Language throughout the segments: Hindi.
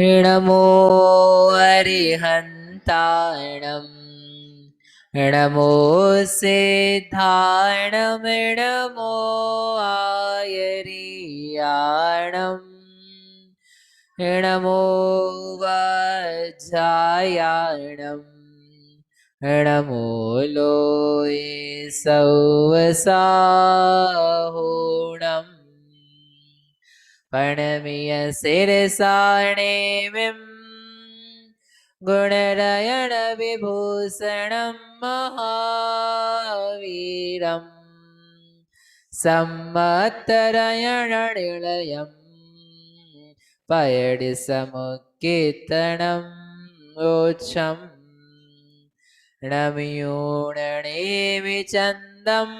नमो अरिहन्ताणं नमो सिद्धाणं नमो आयर्याणं नमो वज्रायाणं नमो लोये सौवसाहोणम् प्रणमीय शिरसाणेमिं गुणरयण विभूषणं महावीरं सम्मत्तरयण निलयं पयडि समुत्कीर्तनं वोच्छं नमयोणनेमि चन्दम्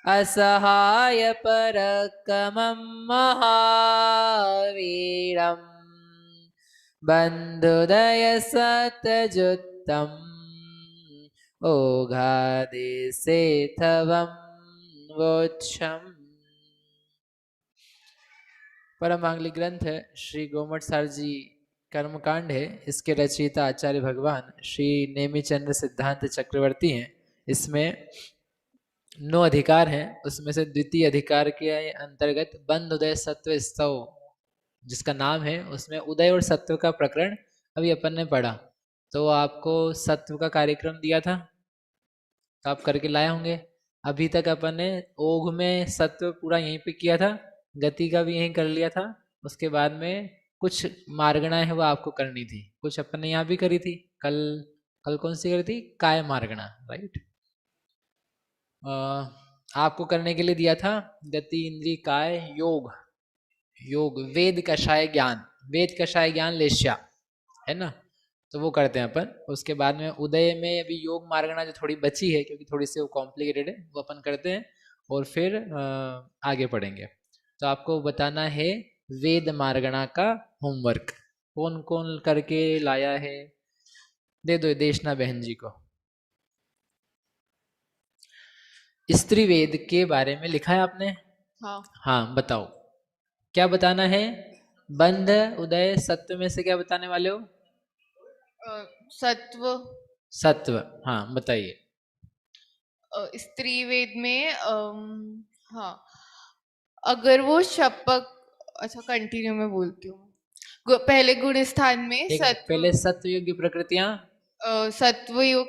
असहाय पराक्रमं महावीरं बन्धुदय सतजुत्तम् ओघादिसेथवं वोच्छम्। परम मांगलिक ग्रंथ है श्री गोमट सार जी कर्मकांड है। इसके रचयिता आचार्य भगवान श्री नेमिचंद्र सिद्धांत चक्रवर्ती हैं। इसमें 9 अधिकार हैं। उसमें से द्वितीय अधिकार के अंतर्गत बंद उदय सत्व स्तव जिसका नाम है, उसमें उदय और सत्व का प्रकरण अभी अपन ने पढ़ा। तो आपको सत्व का कार्यक्रम दिया था तो आप करके लाए होंगे। अभी तक अपन ने ओघ में सत्व पूरा यहीं पे किया था, गति का भी यहीं कर लिया था। उसके बाद में कुछ मार्गणाएं हैं वो आपको करनी थी, कुछ अपन ने यहाँ भी करी थी। कल कौन सी करी थी? काय मार्गणा, राइट। आपको करने के लिए दिया था गति इंद्रिय काय योग वेद कषाय ज्ञान, वेद कषाय ज्ञान लेश्या, है ना। तो वो करते हैं अपन। उसके बाद में उदय में अभी योग मार्गणा जो थोड़ी बची है, क्योंकि थोड़ी सी वो कॉम्प्लिकेटेड है, वो अपन करते हैं और फिर आगे पढ़ेंगे। तो आपको बताना है वेद मार्गणा का होमवर्क। कौन कौन करके लाया है? दे दो देशना बहन जी को। स्त्री वेद के बारे में लिखा है आपने? हाँ बताओ क्या बताना है? बंध उदय सत्व में से क्या बताने वाले हो? सत्व। सत्व, हाँ बताइए। स्त्री वेद में हाँ, अगर वो शपक, अच्छा कंटिन्यू में बोलती हूँ। पहले गुण स्थान में सत्व, पहले सत्वयुग की प्रकृतियां, सत्वयुग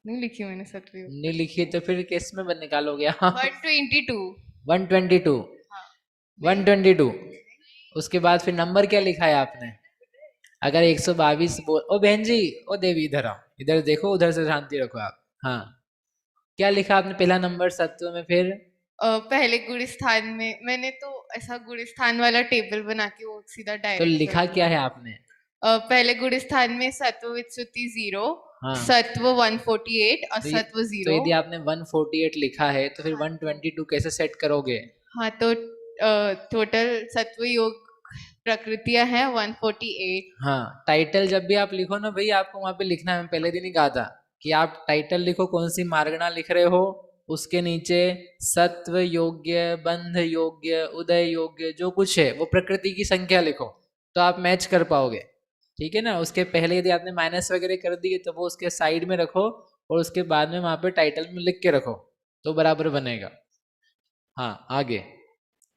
नहीं लिखी मैंने सत्वयुग। नहीं लिखी तो फिर किस में निकालोगे? 122। 122, 122। उसके बाद फिर नंबर क्या लिखा है आपने? अगर 122 बोल, ओ बहन जी, ओ देवी इधर आओ, इधर देखो, उधर से शांति रखो आप। हाँ क्या लिखा आपने पहला नंबर सत्व में? फिर पहले गुण स्थान में मैंने तो ऐसा गुण स्थान वाला टेबल बना के वो सीधा तो डायरेक्ट लिखा क्या है आपने? पहले गुण स्थान में सत्व विच्युति 0, हाँ। सत्व 148, असत्व 0। तो यदि आपने 148 लिखा है तो फिर 122 कैसे सेट करोगे? हाँ तो टोटल सत्व योग प्रकृतियां हैं 148। हाँ टाइटल जब भी आप लिखो ना भाई, आपको वहां पे लिखना है। मैं पहले दिन ही कहा था कि आप टाइटल लिखो, कौन सी मार्गणा लिख रहे हो, उसके नीचे सत्व योग्य, बंध योग्य, उदय योग्य जो कुछ है वो प्रकृति की संख्या लिखो, तो आप मैच कर पाओगे। ठीक है ना। उसके पहले यदि आपने माइनस वगैरह कर दिए तो वो उसके साइड में रखो और उसके बाद में वहां पे टाइटल में लिख के रखो तो बराबर बनेगा। हाँ आगे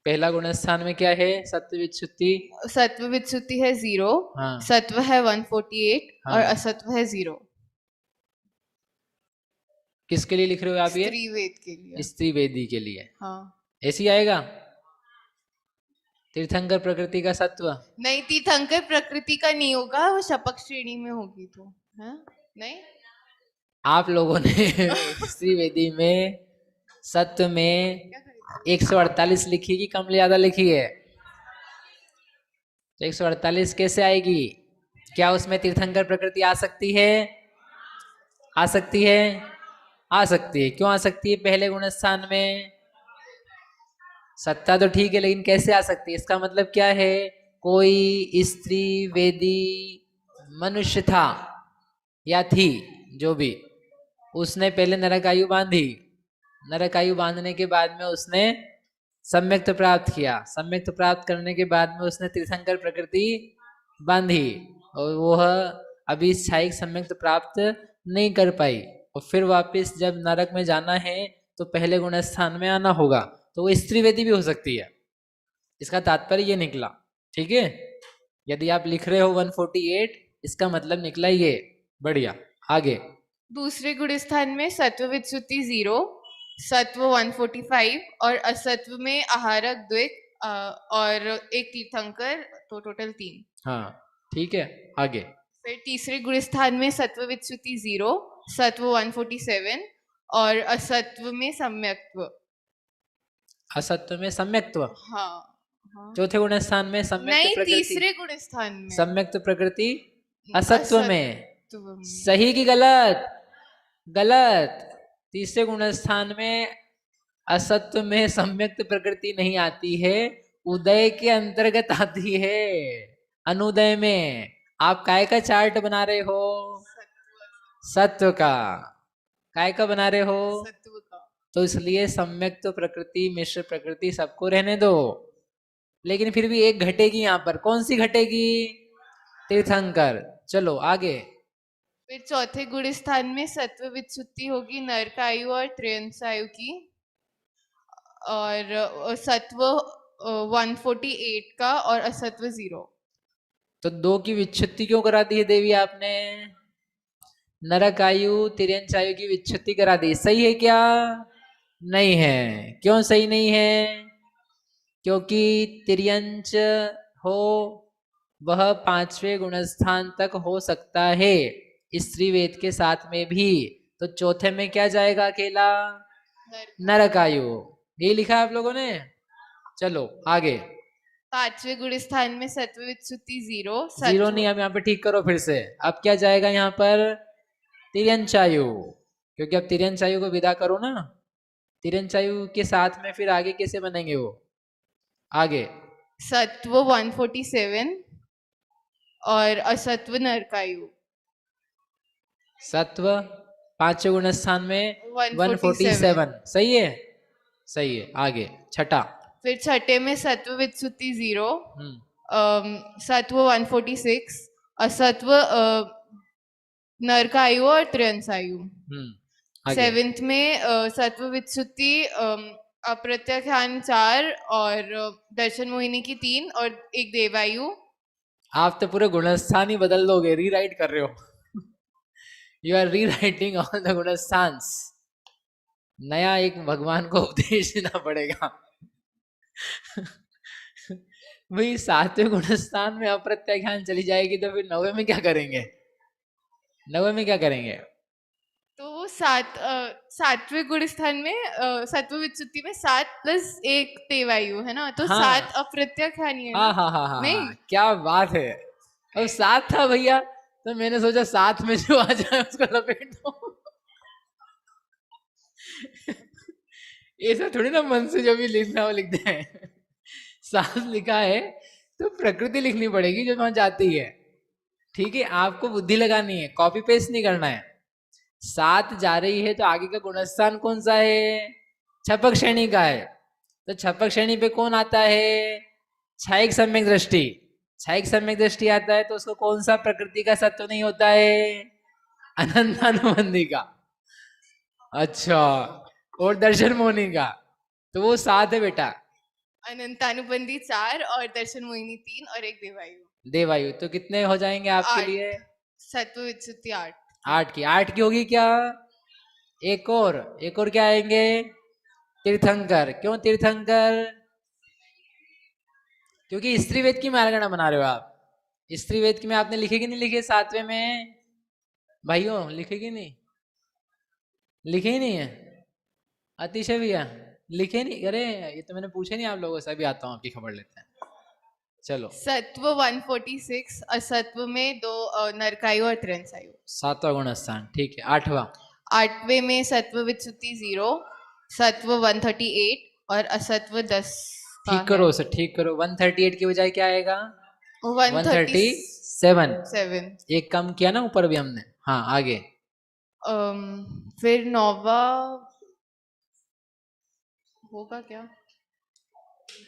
पहला गुण स्थान में क्या है? सत्व विच्युति। सत्व विच्युति है 0, हाँ। सत्व है 148, हाँ। और असत्व है 0। किसके लिए लिख रहे हो आप ये? स्त्री वेद के लिए। स्त्री वेदी के लिए। हाँ ऐसी आएगा तीर्थंकर प्रकृति का सत्व? नहीं, तीर्थंकर प्रकृति का नहीं होगा, वो शपक श्रेणी में होगी तो है नहीं। आप लोगों ने स्त्री वेदी में सत्व में 148 लिखी कि कम ज्यादा लिखी है? तो 148 कैसे आएगी? क्या उसमें तीर्थंकर प्रकृति आ सकती है? आ सकती है, आ सकती है। क्यों आ सकती है? पहले गुण स्थान में सत्ता तो ठीक है, लेकिन कैसे आ सकती है? इसका मतलब क्या है? कोई स्त्री वेदी मनुष्य था या थी जो भी, उसने पहले नरक आयु बांधी। नरक आयु बांधने के बाद में उसने सम्यक्त प्राप्त किया, सम्यक्त प्राप्त करने के बाद में उसने तीर्थंकर प्रकृति बांधी और वह अभी क्षयिक सम्यक्त प्राप्त नहीं कर पाई, और फिर वापस जब नरक में जाना है तो पहले गुण स्थान में आना होगा, तो वो स्त्रीवेदी भी हो सकती है। इसका तात्पर्य ये निकला, ठीक है। यदि आप लिख रहे हो 148, इसका मतलब निकला ये, बढ़िया। आगे दूसरे गुण स्थान में सत्व विच्युति 0, सत्व 145 और असत्व में आहारक द्विक और एक तीर्थंकर, तो टोटल 3। हाँ ठीक है, आगे फिर तीसरे गुण स्थान में सत्व विच्युति 0, सत्व 147 और असत्व में सम्यक्त्व। असत्व में सम्यक्त्व, हाँ हाँ चौथे गुण स्थान में सम्यक्त नहीं, प्रकृति, तीसरे गुण स्थान में सम्यक्त प्रकृति असत्व में। असत्व में। सही की गलत? गलत। तीसरे गुण स्थान में असत्व में सम्यक्त प्रकृति नहीं आती है, उदय के अंतर्गत आती है। अनुदय में आप काय का चार्ट बना रहे हो? सत्व का। काय का बना रहे हो? सत्व का। तो इसलिए सम्यक्त प्रकृति मिश्र प्रकृति सबको रहने दो, लेकिन फिर भी एक घटेगी यहाँ पर। कौन सी घटेगी? तीर्थंकर। चलो आगे। फिर चौथे गुण स्थान में सत्व विच्युति होगी नरकायु और त्र्यंसायु की, और सत्व 148 का और असत्व 0। तो 2 की विच्छुत्ति क्यों करा दी है देवी आपने? नरकायु तिर्यंचायु की विच्छुत्ति करा दी। सही है क्या? नहीं है। क्यों सही नहीं है? क्योंकि तिर्यंच हो वह 5वें गुणस्थान तक हो सकता है स्त्री वेद के साथ में भी, तो चौथे में क्या जाएगा? अकेला नरकायु। ये लिखा है आप लोगों ने? चलो आगे। पांचवें गुण स्थान में सत्व विच्युति 0, 0 नहीं, अब यहाँ पे ठीक करो फिर से। अब क्या जाएगा यहाँ पर? तिर्यंचायु, क्योंकि अब तिर्यंचायु को विदा करो ना। तिर्यंचायु के साथ में फिर आगे कैसे बनेंगे वो? आगे सत्व 147 और असत्व नरकायु। सत्व 5वें गुण स्थान में 147। 147। सही है, सही है। आगे छठा। फिर छठे में सत्व विच्युति 0, सत्व 146, असत्व नरकायु और त्र्यंसायु। आगे 7th में सत्व विच्युति अप्रत्याख्यान 4 और दर्शन मोहिनी की 3 और एक देवायु। आप तो पूरे गुणस्थान ही बदल दोगे, रीराइट कर रहे हो। You are rewriting all the गुणस्थान्स। नया एक भगवान को उपदेश देना पड़ेगा। भाई 7वें गुणस्थान में अप्रत्याख्यान चली जाएगी तो फिर 9वें में क्या करेंगे? 9वें में क्या करेंगे? तो 7वें गुण स्थान में सत्व विच्युति में 7 + 1 देवायु है ना, तो हाँ। 7 अप्रत्याख्यान है ना? हाँ नहीं, क्या बात है। अब 7 था भैया, तो मैंने सोचा 7 में जो आ जाए उसको लपेट दो। ऐसा थोड़ी ना मन से जो भी लिखना हो लिख दे। 7 लिखा है तो प्रकृति लिखनी पड़ेगी जो वहां जाती है। ठीक है, आपको बुद्धि लगानी है, कॉपी पेस्ट नहीं करना है। 7 जा रही है तो आगे का गुणस्थान कौन सा है? छपक श्रेणी का है। तो छपक श्रेणी पे कौन आता है? क्षयिक सम्यक दृष्टि। क्षयिक सम्यक दृष्टि आता है तो उसको कौन सा प्रकृति का सत्व नहीं होता है? अनंतानुबंधी का। अच्छा, और दर्शन मोहिनी का, तो वो 7 है बेटा। अनंतानुबंधी 4 और दर्शन मोहिनी 3 और एक देवायु। देवायु तो कितने हो जाएंगे आपके 8। लिए? सत्व विच्युति 8। 8 की होगी क्या? एक और क्या आएंगे? तीर्थंकर। क्यों तीर्थंकर? क्योंकि स्त्री वेद की मार्गणा बना रहे हो आप। स्त्री वेद की में आपने लिखे कि नहीं लिखे? 7वें में भाइयों लिखे कि नहीं? लिखे ही नहीं है? अतिशय भैया लिखे नहीं? अरे ये तो मैंने पूछे नहीं आप लोगों से, अभी आता हूँ आपकी खबर लेते हैं। चलो सत्व 146, असत्व में 2 नरकायु और त्र्यंसायु। 7वां गुण स्थान, ठीक है। 8वां। 8वें में सत्व विच्युति 0, सत्व 138 और असत्व 10। ठीक करो उसे, ठीक करो। 138 की बजाय क्या आएगा? 137। 137। एक कम किया ना ऊपर भी हमने। हाँ आगे। फिर 9वां होगा क्या?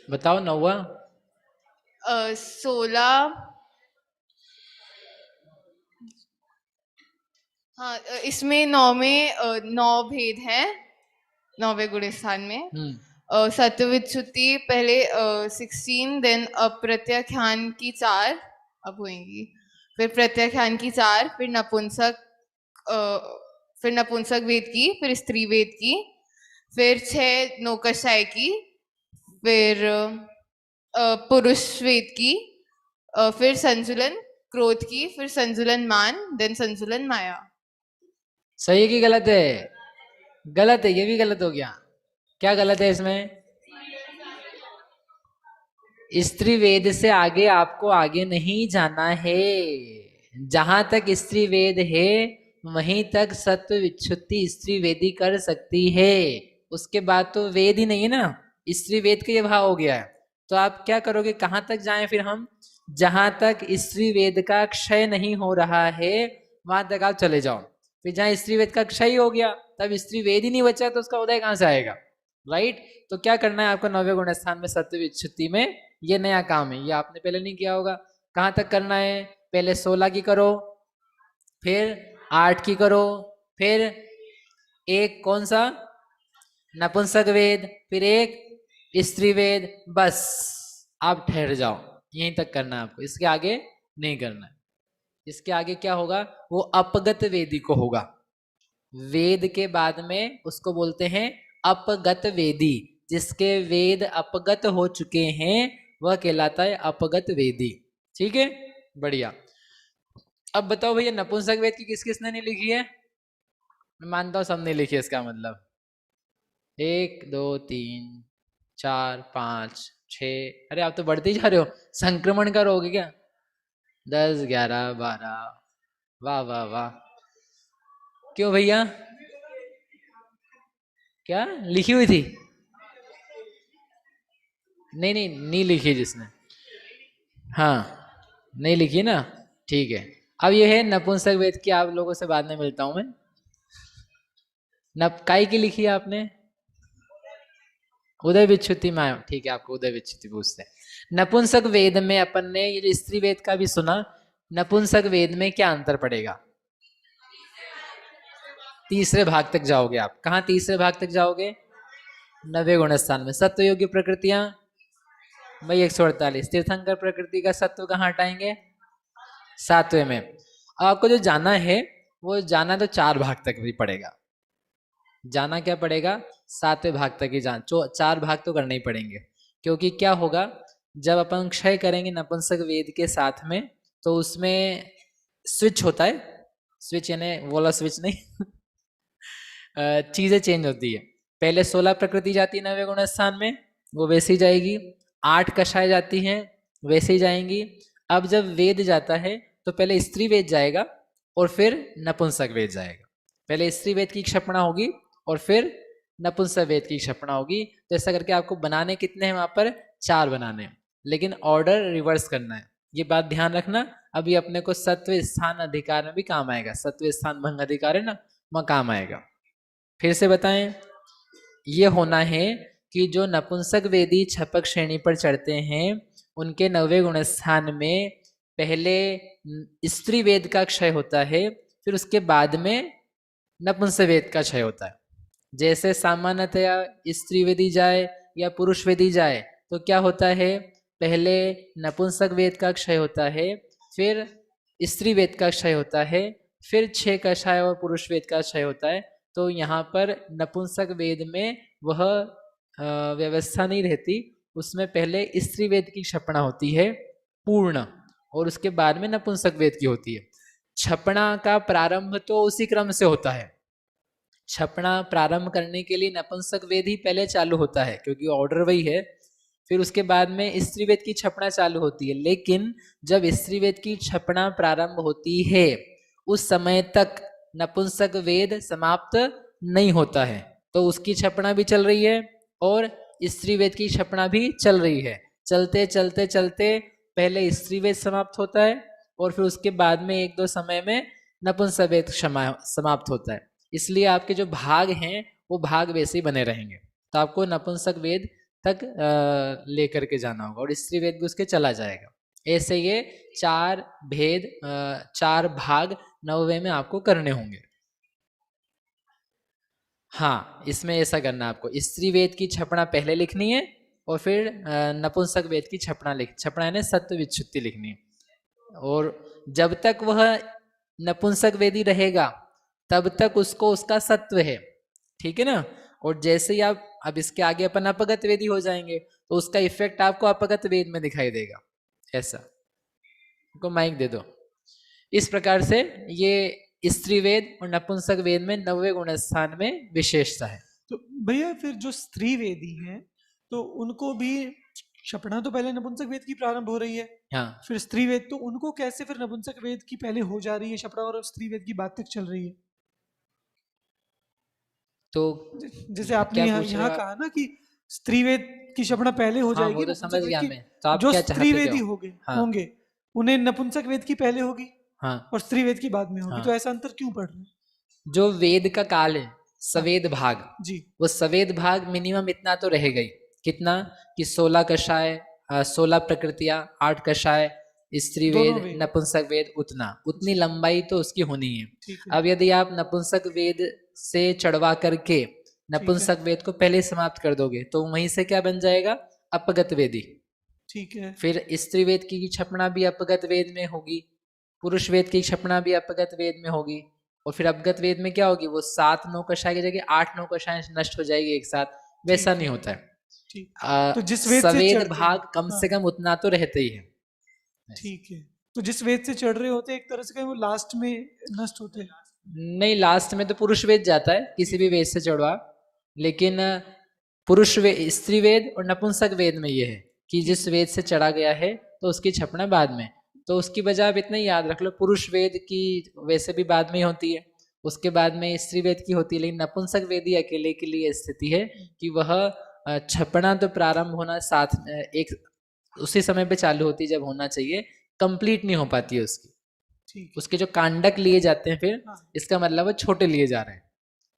बताओ नौवा। 16। हाँ, इसमें 9 में 9 भेद हैं 9वें गुण स्थान में। सत्वविच्छुति पहले 16, देन अप्रत्याख्यान की 4 अब होंगी, फिर प्रत्याख्यान की 4, फिर नपुंसक वेद की, फिर स्त्री वेद की, फिर 6 नौकरशाही की, फिर पुरुष वेद की, फिर संजुलन क्रोध की, फिर संजुलन मान, देन संजुलन माया। सही है कि गलत है? गलत है, ये भी गलत हो गया। क्या गलत है इसमें? स्त्री वेद से आगे आपको आगे नहीं जाना है। जहां तक स्त्री वेद है वहीं तक सत्व विच्छुत्ति स्त्री वेदी कर सकती है। उसके बाद तो वेद ही नहीं है ना, स्त्री वेद का ये भाव हो गया है। तो आप क्या करोगे, कहां तक जाएं फिर हम? जहां तक स्त्री वेद का क्षय नहीं हो रहा है वहां तक आप चले जाओ। फिर जहां स्त्री वेद का क्षय हो गया तब स्त्री वेद ही नहीं बचा तो उसका उदय कहां से आएगा? राइट। तो क्या करना है आपको 9वें गुण स्थान में सत्व विच्छुत्ति में? ये नया काम है, ये आपने पहले नहीं किया होगा। कहां तक करना है? पहले 16 की करो, फिर 8 की करो, फिर एक कौन सा नपुंसक वेद, फिर एक स्त्री वेद। बस आप ठहर जाओ, यहीं तक करना है आपको, इसके आगे नहीं करना है। इसके आगे क्या होगा, वो अपगत वेदी को होगा। वेद के बाद में उसको बोलते हैं अपगत वेदी। जिसके वेद अपगत हो चुके हैं वह कहलाता है अपगत वेदी। ठीक है, बढ़िया। अब बताओ भैया, नपुंसक वेद की किस किसने नहीं लिखी है? मैं मानता हूं सबने लिखी है, इसका मतलब 1 2 3 4 5 6। अरे आप तो बढ़ते ही जा रहे हो, संक्रमण का रोग है क्या? 10 11 12। वाह वाह वाह। क्यों भैया, क्या लिखी हुई थी? नहीं नहीं, नहीं लिखी जिसने। हाँ, नहीं लिखी ना, ठीक है। अब ये है नपुंसक वेद की, आप लोगों से बाद में मिलता हूं मैं। नप काय की लिखी है आपने? उदय विच्छुति में, ठीक है, आपको उदय विच्छुति पूछते हैं। नपुंसक वेद में अपन ने ये जो स्त्री वेद का भी सुना, नपुंसक वेद में क्या अंतर पड़ेगा? तीसरे भाग तक जाओगे आप। कहाँ तीसरे भाग तक जाओगे? 9वें गुण स्थान में। सत्व योग्य प्रकृतियां भाई 148। तीर्थंकर प्रकृति का सत्व कहाँ हटाएंगे? 7वें में। अब आपको जो जाना है वो जाना तो 4 भाग तक भी पड़ेगा। जाना क्या पड़ेगा? 7वें भाग तक ही 4 भाग तो करने ही पड़ेंगे। क्योंकि क्या होगा, जब अपन क्षय करेंगे नपुंसक वेद के साथ में तो उसमें स्विच होता है। स्विच यानी वाला स्विच नहीं चीजें चेंज होती है। पहले 16 प्रकृति जाती है 9वें गुण स्थान में, वो वैसी जाएगी। 8 कषाय जाती हैं, वैसे ही जाएंगी। अब जब वेद जाता है तो पहले स्त्री वेद जाएगा और फिर नपुंसक वेद जाएगा। पहले स्त्री वेद की क्षपणा होगी और फिर नपुंसक वेद की क्षपणा होगी। तो ऐसा करके आपको बनाने कितने हैं वहां पर? 4 बनाने हैं, लेकिन ऑर्डर रिवर्स करना है, ये बात ध्यान रखना। अभी अपने को सत्व स्थान अधिकार में भी काम आएगा, सत्व स्थान भंग अधिकार है ना, वहां काम आएगा। फिर से बताएं, ये होना है कि जो नपुंसक वेदी छपक श्रेणी पर चढ़ते हैं उनके 9वें गुण स्थान में पहले स्त्री वेद का क्षय होता है, फिर उसके बाद में नपुंसक वेद का क्षय होता है। जैसे सामान्यतया स्त्री वेदी जाए या पुरुष वेदी जाए तो क्या होता है, पहले नपुंसक वेद का क्षय होता है, फिर स्त्री वेद का क्षय होता है, फिर 6 कषाय और पुरुष वेद का क्षय होता है। तो यहाँ पर नपुंसक वेद में वह व्यवस्था नहीं रहती, उसमें पहले स्त्री वेद की क्षपणा होती है पूर्ण, और उसके बाद में नपुंसक वेद की होती है। क्षपणा का प्रारंभ तो उसी क्रम से होता है। छपना प्रारंभ करने के लिए नपुंसक वेद ही पहले चालू होता है क्योंकि ऑर्डर वही है। फिर उसके बाद में स्त्री वेद की छपना चालू होती है, लेकिन जब स्त्री वेद की छपना प्रारंभ होती है उस समय तक नपुंसक वेद समाप्त नहीं होता है। तो उसकी छपना भी चल रही है और स्त्री वेद की छपना भी चल रही है। चलते चलते चलते पहले स्त्री वेद समाप्त होता है और फिर उसके बाद में 1-2 समय में नपुंसक वेद समाप्त होता है। इसलिए आपके जो भाग हैं वो भाग वैसे ही बने रहेंगे। तो आपको नपुंसक वेद तक लेकर के जाना होगा, और स्त्री वेद भी उसके चला जाएगा। ऐसे ये 4 भेद 4 भाग 9वें में आपको करने होंगे। हाँ, इसमें ऐसा करना है आपको, स्त्री वेद की छपड़ा पहले लिखनी है और फिर नपुंसक वेद की छपड़ा यानी सत्व विच्छुत्ति लिखनी है। और जब तक वह नपुंसक वेदी रहेगा तब तक उसको उसका सत्व है, ठीक है ना। और जैसे ही आप अब इसके आगे अपन अपगत वेदी हो जाएंगे तो उसका इफेक्ट आपको अपगत वेद में दिखाई देगा। ऐसा को माइक दे दो। इस प्रकार से ये स्त्री वेद और नपुंसक वेद में 9वें गुण स्थान में विशेषता है। तो भैया फिर जो स्त्री वेदी हैं तो उनको भी छपड़ा तो पहले नपुंसक वेद की प्रारंभ हो रही है, हाँ, फिर स्त्री वेद, तो उनको कैसे फिर नपुंसक वेद की पहले हो जा रही है छपड़ा और स्त्री वेद की बात तक चल रही है? तो जैसे आपने यहाँ कहा ना कि स्त्री वेद की छपड़ा पहले हो जाएगी, वो तो समझ गया मैं। तो आप जो क्या स्त्री वेदी हाँ। होंगे उन्हें नपुंसक वेद की पहले होगी, हाँ, और स्त्री वेद की बाद में होगी। हाँ। तो ऐसा अंतर क्यों पड़ रहा है? जो वेद का काल है, सवेद भाग जी, वो सवेद भाग मिनिमम इतना तो रहेगा ही। कितना कि 16 कषाय 16 प्रकृतियां 8 कषाय स्त्री वेद नपुंसक वेद, उतनी लंबाई तो उसकी होनी है। अब यदि आप नपुंसक वेद से चढ़वा करके नपुंसक वेद को पहले समाप्त कर दोगे तो वहीं से क्या बन जाएगा, अपगत वेदी। ठीक है। फिर स्त्री वेद की छपना भी अपगत वेद में होगी, पुरुष वेद की छपना भी अपगत वेद में होगी, और फिर अपगत वेद में क्या होगी, वो 7-9 कषाय की जगह 8-9 कषाय नष्ट हो जाएगी एक साथ। वैसा नहीं होता है। तो जिस वेद सवेद भाग कम से कम उतना तो रहते ही है। ठीक है। तो जिस वेद से चढ़ रहे होते हैं एक तरह से वो लास्ट में नष्ट होते हैं? नहीं, लास्ट में तो पुरुष वेद जाता है किसी भी वेद से चढ़वा, लेकिन पुरुष वेद, स्त्री वेद और नपुंसक वेद में ये है कि जिस वेद से चढ़ा गया है तो उसकी छपना बाद में। तो उसकी वजह आप इतना ही याद रख लो, पुरुष वेद की वैसे भी बाद में ही होती है, उसके बाद में स्त्री वेद की होती है, लेकिन नपुंसक वेद ही अकेले के लिए स्थिति है कि वह छपना तो प्रारंभ होना साथ एक उसी समय पे चालू होती है जब होना चाहिए, कंप्लीट नहीं हो पाती है उसके जो कांडक लिए जाते हैं फिर इसका मतलब वो छोटे लिए जा रहे हैं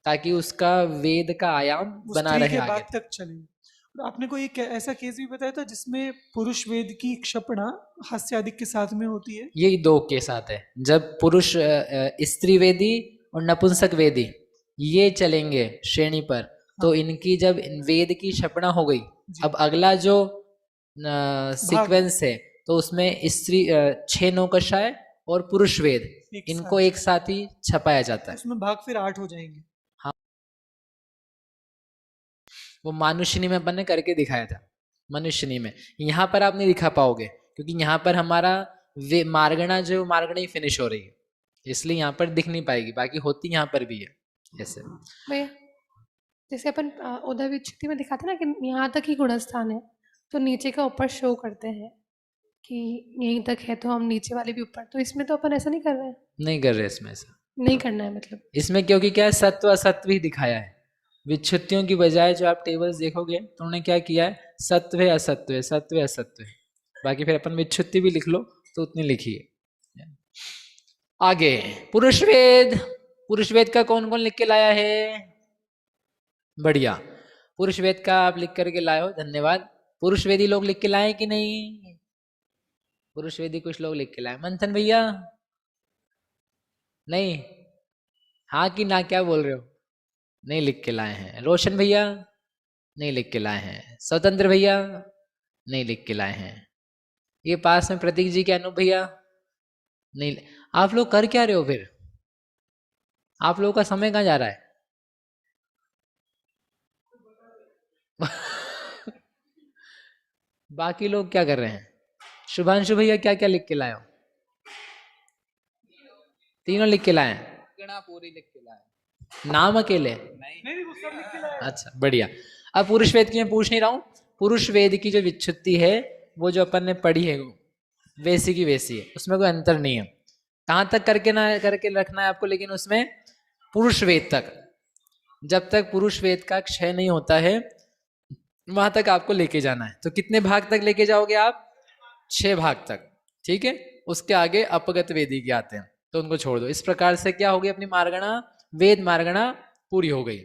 ताकि उसका वेद का आयाम बना रहे आगे तक चले। आपने कोई ऐसा केस भी बताया था जिसमें पुरुष वेद की क्षपणा हास्यादिक के साथ में होती है? यही 2 के साथ है, जब पुरुष स्त्री वेदी और नपुंसक वेदी ये चलेंगे श्रेणी पर, तो इनकी जब वेद की क्षपणा हो गई, अब अगला जो सीक्वेंस है तो उसमें स्त्री 6-9 कषाय और पुरुष वेद इनको एक साथ ही छपाया जाता है। उसमें भाग फिर 8 हो जाएंगे। हाँ, वो मानुषिनी में अपन ने करके दिखाया था। मनुष्यनी में यहाँ पर आप नहीं दिखा पाओगे क्योंकि यहाँ पर हमारा मार्गणा ही फिनिश हो रही है, इसलिए यहाँ पर दिख नहीं पाएगी, बाकी होती यहाँ पर भी है। जैसे भैया जैसे अपन उदय विच्छुत्ति में दिखाते ना कि यहाँ तक ही गुणस्थान है, तो नीचे का ऊपर शो करते हैं कि यहीं तक है तो हम नीचे वाले भी ऊपर, तो इसमें तो अपन ऐसा नहीं कर रहे हैं? नहीं कर रहे इसमें, ऐसा नहीं करना है मतलब इसमें, क्योंकि क्या है, सत्व असत्व ही दिखाया है। विच्छुत्तियों की बजाय जो आप टेबल्स देखोगे तो उन्होंने क्या किया है, सत्व है असत्व है, सत्व है असत्व है, बाकी फिर अपन विच्छुत्ति भी लिख लो तो उतनी लिखिए। आगे पुरुष वेद का कौन कौन लिख के लाया है? बढ़िया, पुरुष वेद का आप लिख करके लाए हो, धन्यवाद। पुरुष वेदी लोग लिख के लाए कि नहीं? पुरुष वेदी कुछ लोग लिख के लाए। मंथन भैया नहीं, हाँ कि ना, क्या बोल रहे हो? नहीं लिख के लाए हैं। रोशन भैया नहीं लिख के लाए हैं। स्वतंत्र भैया नहीं लिख के लाए हैं। ये पास में प्रतीक जी के अनूप भैया नहीं। आप लोग कर क्या रहे हो फिर? आप लोगों का समय कहाँ जा रहा है? बाकी लोग क्या कर रहे हैं? शुभांशु भैया क्या क्या लिख के लाए हो? तीनों लिख के लाए हैं? पूरी लिख के लाए। नाम अकेले? नहीं, वो सब लिख के लाए। अच्छा बढ़िया। अब पुरुष वेद की मैं पूछ नहीं रहा हूँ, पुरुष वेद की जो विच्छुत्ति है वो जो अपन ने पढ़ी है वैसी की वैसी है, उसमें कोई अंतर नहीं है। कहाँ तक करके रखना है आपको, लेकिन उसमें पुरुष वेद तक, जब तक पुरुष वेद का क्षय नहीं होता है वहां तक आपको लेके जाना है। तो कितने भाग तक लेके जाओगे आप? 6 भाग तक, ठीक है। उसके आगे अपगत वेदी के आते हैं तो उनको छोड़ दो। इस प्रकार से क्या होगी, अपनी मार्गणा, वेद मार्गणा पूरी हो गई।